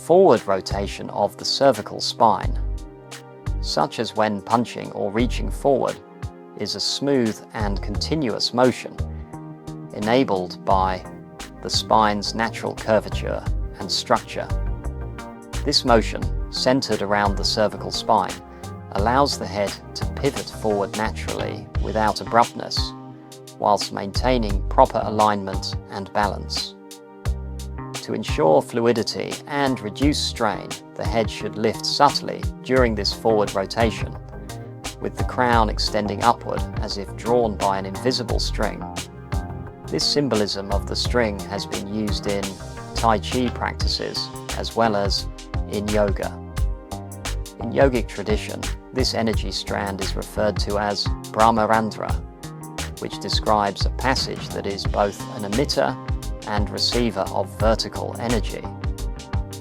forward rotation of the cervical spine, such as when punching or reaching forward, is a smooth and continuous motion enabled by the spine's natural curvature and structure. This motion, centered around the cervical spine, allows the head to pivot forward naturally without abruptness, whilst maintaining proper alignment and balance. To ensure fluidity and reduce strain, the head should lift subtly during this forward rotation, with the crown extending upward as if drawn by an invisible string. This symbolism of the string has been used in Tai Chi practices as well as in yoga. In yogic tradition, this energy strand is referred to as Brahmarandra, which describes a passage that is both an emitter and receiver of vertical energy.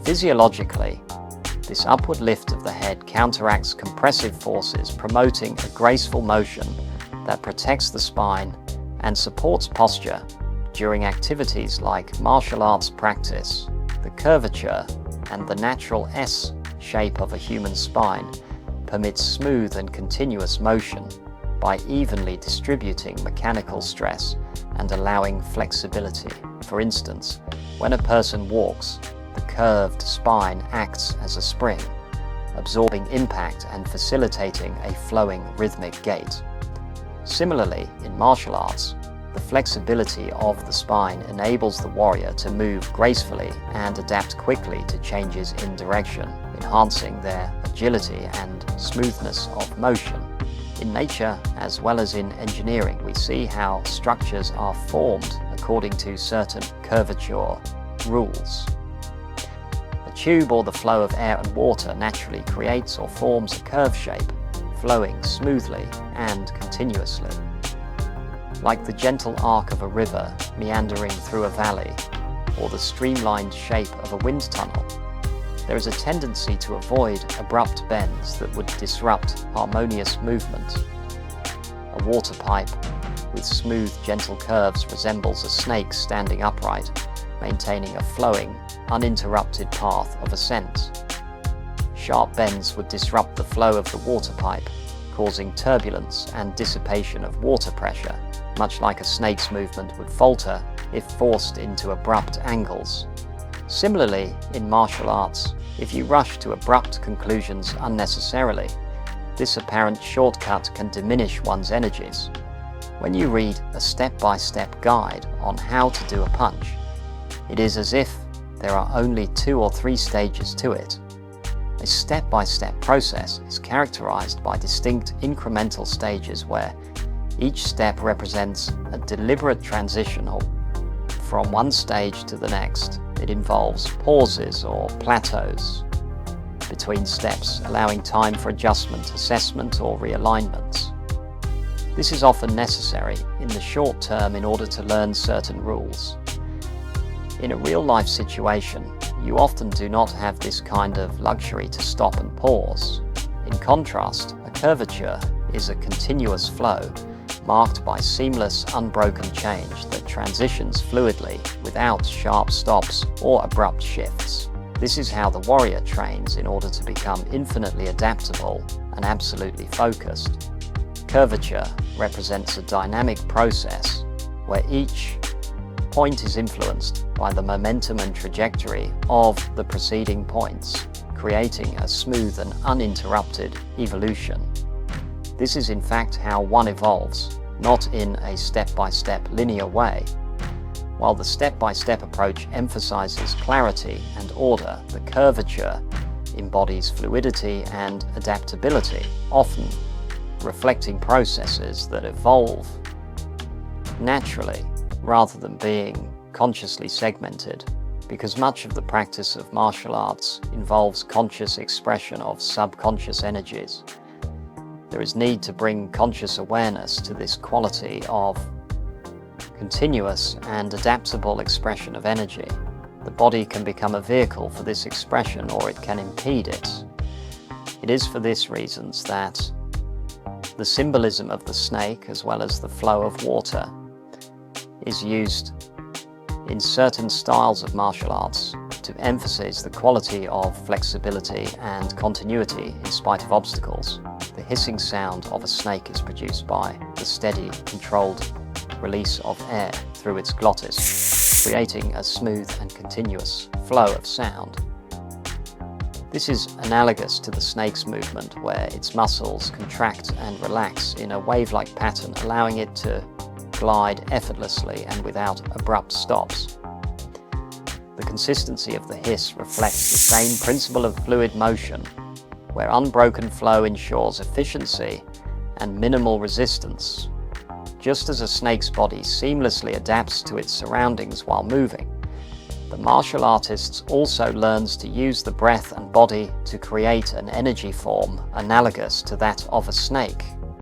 Physiologically, this upward lift of the head counteracts compressive forces, promoting a graceful motion that protects the spine and supports posture during activities like martial arts practice. The curvature and the natural S shape of a human spine permits smooth and continuous motion by evenly distributing mechanical stress and allowing flexibility. For instance, when a person walks, the curved spine acts as a spring, absorbing impact and facilitating a flowing rhythmic gait. Similarly, in martial arts, the flexibility of the spine enables the warrior to move gracefully and adapt quickly to changes in direction, enhancing their agility and smoothness of motion. In nature, as well as in engineering, we see how structures are formed according to certain curvature rules. A tube or the flow of air and water naturally creates or forms a curve shape, flowing smoothly and continuously. Like the gentle arc of a river meandering through a valley, or the streamlined shape of a wind tunnel, there is a tendency to avoid abrupt bends that would disrupt harmonious movement. A water pipe with smooth, gentle curves resembles a snake standing upright, maintaining a flowing, uninterrupted path of ascent. Sharp bends would disrupt the flow of the water pipe, causing turbulence and dissipation of water pressure, much like a snake's movement would falter if forced into abrupt angles. Similarly, in martial arts, if you rush to abrupt conclusions unnecessarily, this apparent shortcut can diminish one's energies. When you read a step-by-step guide on how to do a punch, it is as if there are only 2 or 3 stages to it. A step-by-step process is characterized by distinct incremental stages where each step represents a deliberate transition from one stage to the next. It involves pauses or plateaus between steps, allowing time for adjustment, assessment, or realignments. This is often necessary in the short term in order to learn certain rules. In a real-life situation, you often do not have this kind of luxury to stop and pause. In contrast, a curvature is a continuous flow, marked by seamless, unbroken change that transitions fluidly without sharp stops or abrupt shifts. This is how the warrior trains in order to become infinitely adaptable and absolutely focused. Curvature represents a dynamic process where each point is influenced by the momentum and trajectory of the preceding points, creating a smooth and uninterrupted evolution. This is in fact how one evolves, not in a step-by-step linear way. While the step-by-step approach emphasizes clarity and order, the curvature embodies fluidity and adaptability, often reflecting processes that evolve naturally rather than being consciously segmented. Because much of the practice of martial arts involves conscious expression of subconscious energies, there is need to bring conscious awareness to this quality of continuous and adaptable expression of energy. The body can become a vehicle for this expression, or it can impede it. It is for these reasons that the symbolism of the snake, as well as the flow of water, is used in certain styles of martial arts to emphasize the quality of flexibility and continuity in spite of obstacles. The hissing sound of a snake is produced by the steady, controlled release of air through its glottis, creating a smooth and continuous flow of sound. This is analogous to the snake's movement, where its muscles contract and relax in a wave-like pattern, allowing it to glide effortlessly and without abrupt stops. The consistency of the hiss reflects the same principle of fluid motion, where unbroken flow ensures efficiency and minimal resistance. Just as a snake's body seamlessly adapts to its surroundings while moving, the martial artist also learns to use the breath and body to create an energy form analogous to that of a snake.